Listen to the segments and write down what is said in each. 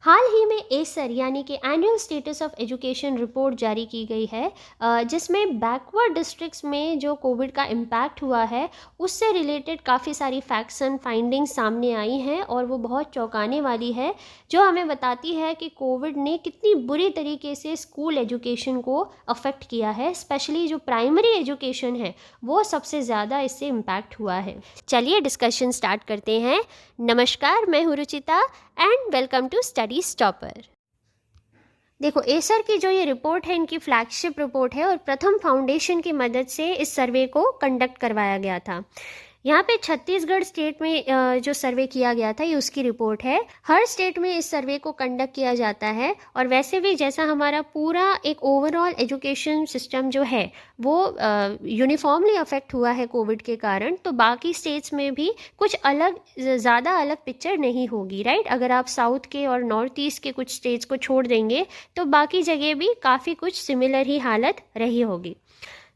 हाल ही में एसर यानी कि annual status of education report जारी की गई है, जिसमें बैकवर्ड डिस्ट्रिक्ट्स में जो कोविड का इम्पैक्ट हुआ है उससे रिलेटेड काफ़ी सारी फैक्ट्स एंड फाइंडिंग्स सामने आई हैं और वो बहुत चौंकाने वाली है, जो हमें बताती है कि कोविड ने कितनी बुरी तरीके से स्कूल एजुकेशन को अफेक्ट किया है। स्पेशली जो प्राइमरी एजुकेशन है वो सबसे ज़्यादा इससे इम्पैक्ट हुआ है। चलिए डिस्कशन स्टार्ट करते हैं। नमस्कार, मैं हूँ Ruchita and welcome to study stopper. देखो, एसर की जो ये रिपोर्ट है इनकी फ्लैगशिप रिपोर्ट है और प्रथम फाउंडेशन की मदद से इस सर्वे को कंडक्ट करवाया गया था। यहाँ पे छत्तीसगढ़ स्टेट में जो सर्वे किया गया था ये उसकी रिपोर्ट है। हर स्टेट में इस सर्वे को कंडक्ट किया जाता है और वैसे भी जैसा हमारा पूरा एक ओवरऑल एजुकेशन सिस्टम जो है वो यूनिफॉर्मली अफेक्ट हुआ है कोविड के कारण, तो बाकी स्टेट्स में भी कुछ अलग, ज़्यादा अलग पिक्चर नहीं होगी, राइट। अगर आप साउथ के और नॉर्थ ईस्ट के कुछ स्टेट्स को छोड़ देंगे तो बाकी जगह भी काफ़ी कुछ सिमिलर ही हालत रही होगी।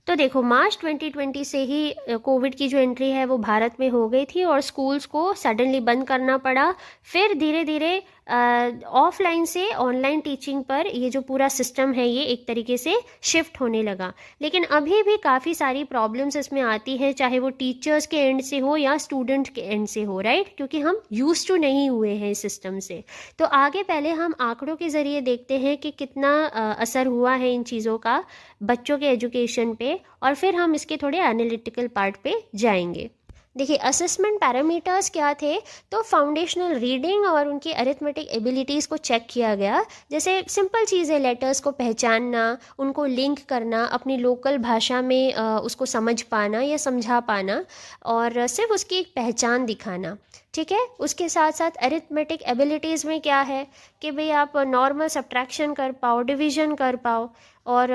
तो देखो, मार्च 2020 से ही कोविड की जो एंट्री है वो भारत में हो गई थी और स्कूल्स को सडनली बंद करना पड़ा। फिर धीरे धीरे ऑफलाइन से ऑनलाइन टीचिंग पर ये जो पूरा सिस्टम है ये एक तरीके से शिफ्ट होने लगा। लेकिन अभी भी काफ़ी सारी प्रॉब्लम्स इसमें आती हैं, चाहे वो टीचर्स के एंड से हो या स्टूडेंट के एंड से हो, राइट, क्योंकि हम यूज टू नहीं हुए हैं इस सिस्टम से। तो आगे पहले हम आंकड़ों के ज़रिए देखते हैं कि कितना असर हुआ है इन चीज़ों का बच्चों के एजुकेशन पे, और फिर हम इसके थोड़े एनालिटिकल पार्ट पे जाएंगे। देखिए, असेसमेंट पैरामीटर्स क्या थे, तो फाउंडेशनल रीडिंग और उनकी अरिथमेटिक एबिलिटीज़ को चेक किया गया। जैसे सिंपल चीज़ें, लेटर्स को पहचानना, उनको लिंक करना, अपनी लोकल भाषा में उसको समझ पाना या समझा पाना और सिर्फ उसकी एक पहचान दिखाना, ठीक है। उसके साथ साथ अरिथमेटिक एबिलिटीज़ में क्या है कि भाई आप नॉर्मल सब्ट्रैक्शन कर पाओ, डिवीजन कर पाओ और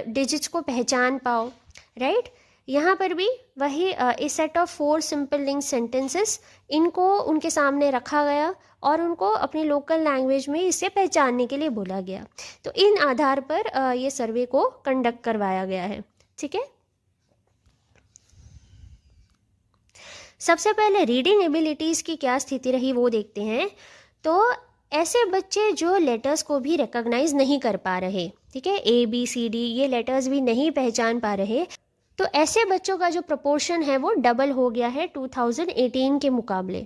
डिजिट्स को पहचान पाओ, राइट। यहाँ पर भी वही a set of 4 simple link sentences, इनको उनके सामने रखा गया और उनको अपनी लोकल लैंग्वेज में इसे पहचानने के लिए बोला गया। तो इन आधार पर ये सर्वे को कंडक्ट करवाया गया है, ठीक है। सबसे पहले रीडिंग एबिलिटीज़ की क्या स्थिति रही वो देखते हैं। तो ऐसे बच्चे जो लेटर्स को भी रिकॉग्नाइज नहीं कर पा रहे, ठीक है, ABCD ये लेटर्स भी नहीं पहचान पा रहे, तो ऐसे बच्चों का जो प्रपोर्शन है वो डबल हो गया है 2018 के मुकाबले,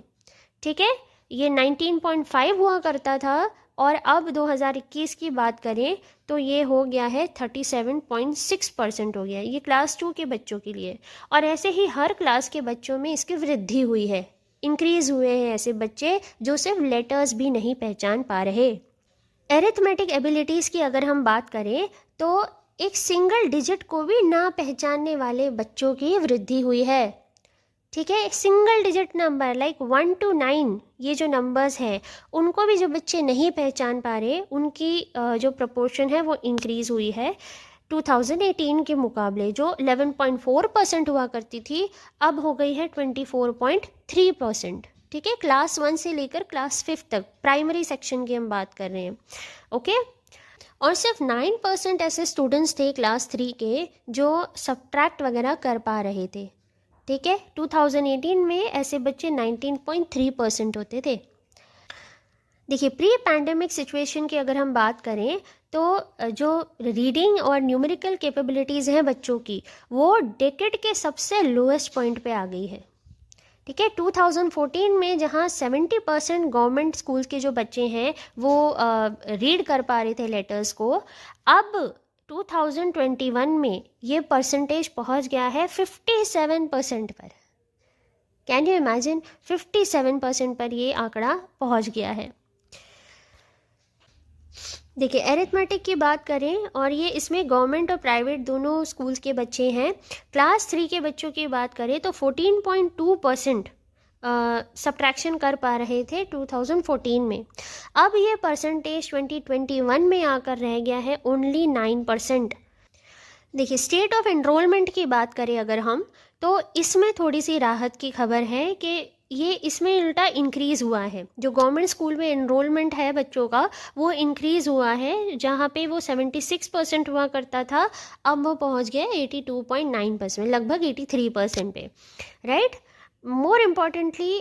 ठीक है। ये 19.5 हुआ करता था और अब 2021 की बात करें तो ये हो गया है 37.6% हो गया, ये क्लास 2 के बच्चों के लिए। और ऐसे ही हर क्लास के बच्चों में इसकी वृद्धि हुई है, इंक्रीज हुए हैं ऐसे बच्चे जो सिर्फ लेटर्स भी नहीं पहचान पा रहे। एरिथमेटिक एबिलिटीज़ की अगर हम बात करें तो एक सिंगल डिजिट को भी ना पहचानने वाले बच्चों की वृद्धि हुई है, ठीक है। एक single digit number like 1 to 9 ये जो नंबर्स हैं उनको भी जो बच्चे नहीं पहचान पा रहे, उनकी जो प्रपोर्शन है वो इंक्रीज़ हुई है 2018 के मुकाबले। जो 11.4% हुआ करती थी अब हो गई है 24.3%, ठीक है। क्लास 1 से लेकर क्लास 5 तक प्राइमरी सेक्शन की हम बात कर रहे हैं, ओके। और सिर्फ 9% ऐसे स्टूडेंट्स थे क्लास 3 के जो सब्ट्रैक्ट वगैरह कर पा रहे थे, ठीक है। 2018 में ऐसे बच्चे 19.3% होते थे। देखिए, प्री पैंडेमिक सिचुएशन की अगर हम बात करें तो जो रीडिंग और न्यूमेरिकल कैपेबिलिटीज़ हैं बच्चों की वो डेकेड के सबसे लोएस्ट पॉइंट पे आ गई है, ठीक है। 2014 में जहाँ 70% गवर्नमेंट स्कूल्स के जो बच्चे हैं वो रीड कर पा रहे थे लेटर्स को, अब 2021 में ये परसेंटेज पहुँच गया है 57% पर। कैन यू इमेजिन, 57% पर ये आंकड़ा पहुँच गया है। देखिए, एरिथमेटिक की बात करें और ये इसमें गवर्नमेंट और प्राइवेट दोनों स्कूल्स के बच्चे हैं। क्लास 3 के बच्चों की बात करें तो 14.2% सब्ट्रैक्शन कर पा रहे थे 2014 में। अब ये परसेंटेज 2021 में आकर रह गया है ओनली 9%। देखिए, स्टेट ऑफ एनरोलमेंट की बात करें अगर हम, तो इसमें थोड़ी सी राहत की खबर है कि ये इसमें उल्टा इंक्रीज़ हुआ है। जो गवर्नमेंट स्कूल में एनरोलमेंट है बच्चों का वो इंक्रीज़ हुआ है, जहाँ पे वो 76% हुआ करता था अब वो पहुँच गया 82.9%, लगभग 83% पे, राइट। मोर इम्पॉर्टेंटली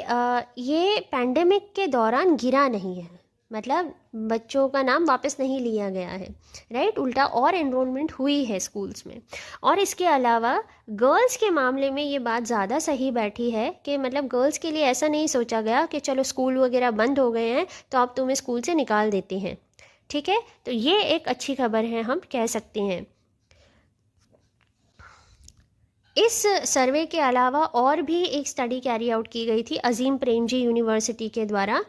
ये पैंडेमिक के दौरान गिरा नहीं है, मतलब बच्चों का नाम वापस नहीं लिया गया है, राइट, उल्टा और एनरोलमेंट हुई है स्कूल्स में। और इसके अलावा गर्ल्स के मामले में ये बात ज़्यादा सही बैठी है कि मतलब गर्ल्स के लिए ऐसा नहीं सोचा गया कि चलो स्कूल वगैरह बंद हो गए हैं तो आप तुम्हें स्कूल से निकाल देते हैं, ठीक है। तो ये एक अच्छी खबर है, हम कह सकते हैं। इस सर्वे के अलावा और भी एक स्टडी कैरी आउट की गई थी अजीम प्रेमजी यूनिवर्सिटी के द्वारा।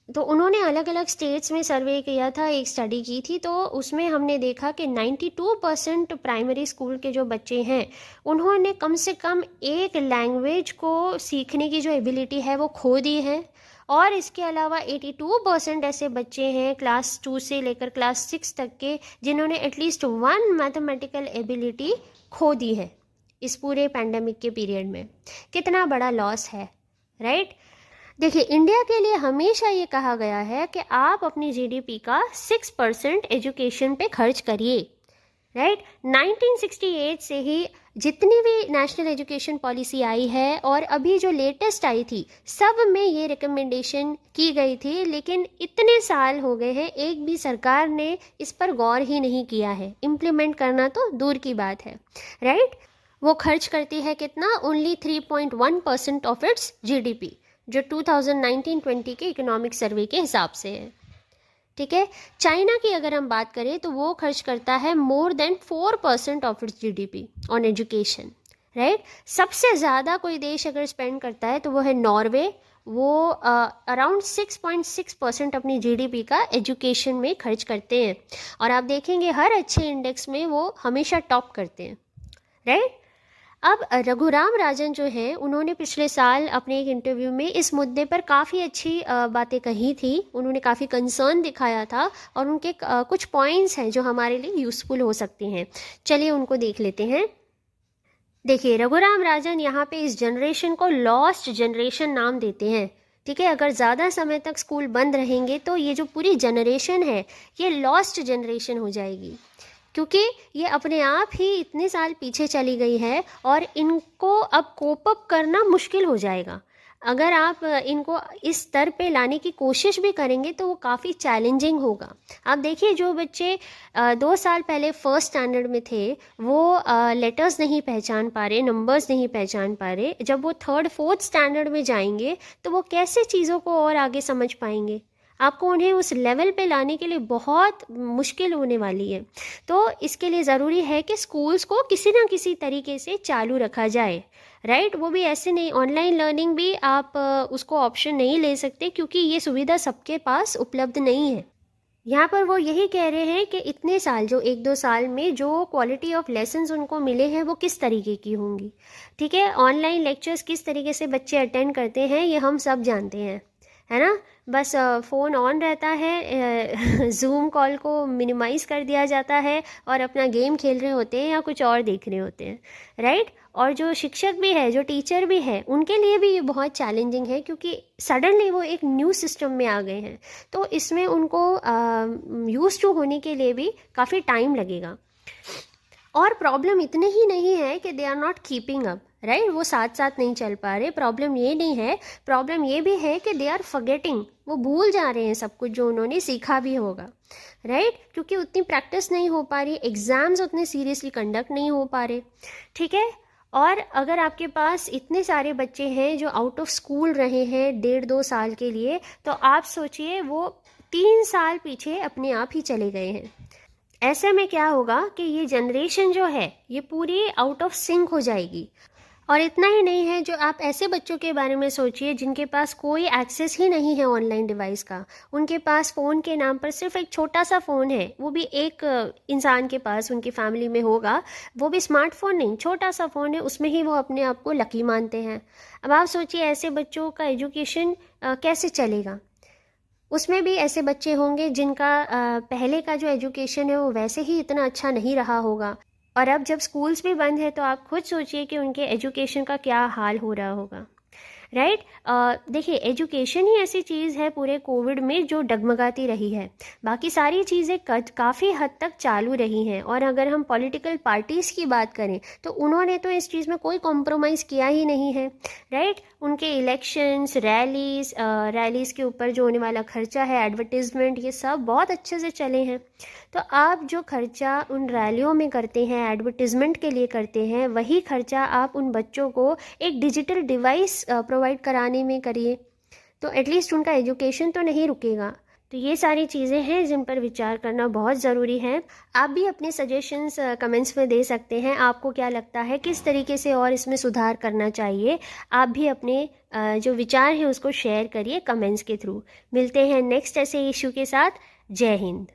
तो उन्होंने अलग अलग स्टेट्स में सर्वे किया था, एक स्टडी की थी, तो उसमें हमने देखा कि 92% प्राइमरी स्कूल के जो बच्चे हैं उन्होंने कम से कम एक लैंग्वेज को सीखने की जो एबिलिटी है वो खो दी है। और इसके अलावा 82% ऐसे बच्चे हैं क्लास 2 से लेकर क्लास 6 तक के जिन्होंने एटलीस्ट वन मैथमेटिकल एबिलिटी खो दी है इस पूरे पैंडमिक के पीरियड में। कितना बड़ा लॉस है, राइट। देखिए, इंडिया के लिए हमेशा ये कहा गया है कि आप अपनी जीडीपी का 6% एजुकेशन पे खर्च करिए, राइट। 1968 से ही जितनी भी नेशनल एजुकेशन पॉलिसी आई है और अभी जो लेटेस्ट आई थी सब में ये रिकमेंडेशन की गई थी, लेकिन इतने साल हो गए हैं एक भी सरकार ने इस पर गौर ही नहीं किया है, इम्प्लीमेंट करना तो दूर की बात है, राइट। वो खर्च करती है कितना, ओनली 3.1% ऑफ इट्स जीडीपी, जो 2019-20 के इकोनॉमिक सर्वे के हिसाब से है, ठीक है। चाइना की अगर हम बात करें तो वो खर्च करता है more than 4% of its GDP on education, right. सबसे ज़्यादा कोई देश अगर स्पेंड करता है तो वो है नॉर्वे, वो अराउंड 6.6% अपनी जीडीपी का एजुकेशन में खर्च करते हैं। और आप देखेंगे हर अच्छे इंडेक्स में वो हमेशा टॉप करते हैं, राइट। अब रघुराम राजन जो हैं उन्होंने पिछले साल अपने एक इंटरव्यू में इस मुद्दे पर काफ़ी अच्छी बातें कही थी, उन्होंने काफ़ी कंसर्न दिखाया था और उनके कुछ पॉइंट्स हैं जो हमारे लिए यूज़फुल हो सकते हैं। चलिए उनको देख लेते हैं। देखिए, रघुराम राजन यहाँ पे इस जनरेशन को लॉस्ट जनरेशन नाम देते हैं, ठीक है। अगर ज़्यादा समय तक स्कूल बंद रहेंगे तो ये जो पूरी जनरेशन है ये लॉस्ट जनरेशन हो जाएगी, क्योंकि ये अपने आप ही इतने साल पीछे चली गई है और इनको अब कोप अप करना मुश्किल हो जाएगा। अगर आप इनको इस स्तर पे लाने की कोशिश भी करेंगे तो वो काफ़ी चैलेंजिंग होगा। आप देखिए, जो बच्चे 2 साल पहले फर्स्ट स्टैंडर्ड में थे वो लेटर्स नहीं पहचान पा रहे, नंबर्स नहीं पहचान पा रहे, जब वो 3rd 4th स्टैंडर्ड में जाएंगे तो वो कैसे चीज़ों को और आगे समझ पाएंगे। आपको उन्हें उस लेवल पे लाने के लिए बहुत मुश्किल होने वाली है। तो इसके लिए ज़रूरी है कि स्कूल्स को किसी ना किसी तरीके से चालू रखा जाए, राइट। वो भी ऐसे नहीं, ऑनलाइन लर्निंग भी आप उसको ऑप्शन नहीं ले सकते क्योंकि ये सुविधा सबके पास उपलब्ध नहीं है। यहाँ पर वो यही कह रहे हैं कि इतने साल, जो 1-2 साल में जो क्वालिटी ऑफ लेसन्स उनको मिले हैं वो किस तरीके की होंगी, ठीक है। ऑनलाइन लेक्चर्स किस तरीके से बच्चे अटेंड करते हैं ये हम सब जानते हैं, है ना। बस फ़ोन ऑन रहता है, जूम कॉल को मिनिमाइज़ कर दिया जाता है और अपना गेम खेल रहे होते हैं या कुछ और देख रहे होते हैं, राइट। और जो शिक्षक भी है, जो टीचर भी है, उनके लिए भी ये बहुत चैलेंजिंग है क्योंकि सडनली वो एक न्यू सिस्टम में आ गए हैं, तो इसमें उनको यूज़ टू होने के लिए भी काफ़ी टाइम लगेगा। और प्रॉब्लम इतनी ही नहीं है कि they are not keeping up, right, वो साथ साथ नहीं चल पा रहे। प्रॉब्लम ये नहीं है, प्रॉब्लम ये भी है कि दे आर फॉरगेटिंग, वो भूल जा रहे हैं सब कुछ जो उन्होंने सीखा भी होगा, राइट, क्योंकि उतनी प्रैक्टिस नहीं हो पा रही, एग्ज़ाम्स उतने सीरियसली कंडक्ट नहीं हो पा रहे, ठीक है। और अगर आपके पास इतने सारे बच्चे हैं जो आउट ऑफ स्कूल रहे हैं 1.5-2 साल के लिए, तो आप सोचिए वो 3 साल पीछे अपने आप ही चले गए हैं। ऐसे में क्या होगा कि ये जनरेशन जो है ये पूरी आउट ऑफ सिंक हो जाएगी। और इतना ही नहीं है, जो आप ऐसे बच्चों के बारे में सोचिए जिनके पास कोई एक्सेस ही नहीं है ऑनलाइन डिवाइस का, उनके पास फ़ोन के नाम पर सिर्फ एक छोटा सा फ़ोन है, वो भी एक इंसान के पास उनकी फैमिली में होगा, वो भी स्मार्टफोन नहीं, छोटा सा फ़ोन है, उसमें ही वो अपने आप को लकी मानते हैं। अब आप सोचिए ऐसे बच्चों का एजुकेशन कैसे चलेगा। उसमें भी ऐसे बच्चे होंगे जिनका पहले का जो एजुकेशन है वो वैसे ही इतना अच्छा नहीं रहा होगा, और अब जब स्कूल्स भी बंद है तो आप खुद सोचिए कि उनके एजुकेशन का क्या हाल हो रहा होगा, राइट। देखिए एजुकेशन ही ऐसी चीज़ है पूरे कोविड में जो डगमगाती रही है, बाकी सारी चीज़ें काफ़ी हद तक चालू रही हैं। और अगर हम पॉलिटिकल पार्टीज़ की बात करें तो उन्होंने तो इस चीज़ में कोई कॉम्प्रोमाइज़ किया ही नहीं है, राइट। उनके इलेक्शंस, रैलीज़ के ऊपर जो होने वाला खर्चा है, एडवर्टीज़मेंट, ये सब बहुत अच्छे से चले हैं। तो आप जो खर्चा उन रैलियों में करते हैं, एडवर्टीज़मेंट के लिए करते हैं, वही खर्चा आप उन बच्चों को एक डिजिटल डिवाइस प्रोवाइड कराने में करिए, तो एटलीस्ट उनका एजुकेशन तो नहीं रुकेगा। तो ये सारी चीज़ें हैं जिन पर विचार करना बहुत ज़रूरी है। आप भी अपने सजेशंस कमेंट्स में दे सकते हैं, आपको क्या लगता है किस तरीके से और इसमें सुधार करना चाहिए। आप भी अपने जो विचार हैं उसको शेयर करिए कमेंट्स के थ्रू। मिलते हैं नेक्स्ट ऐसे इशू के साथ। जय हिंद।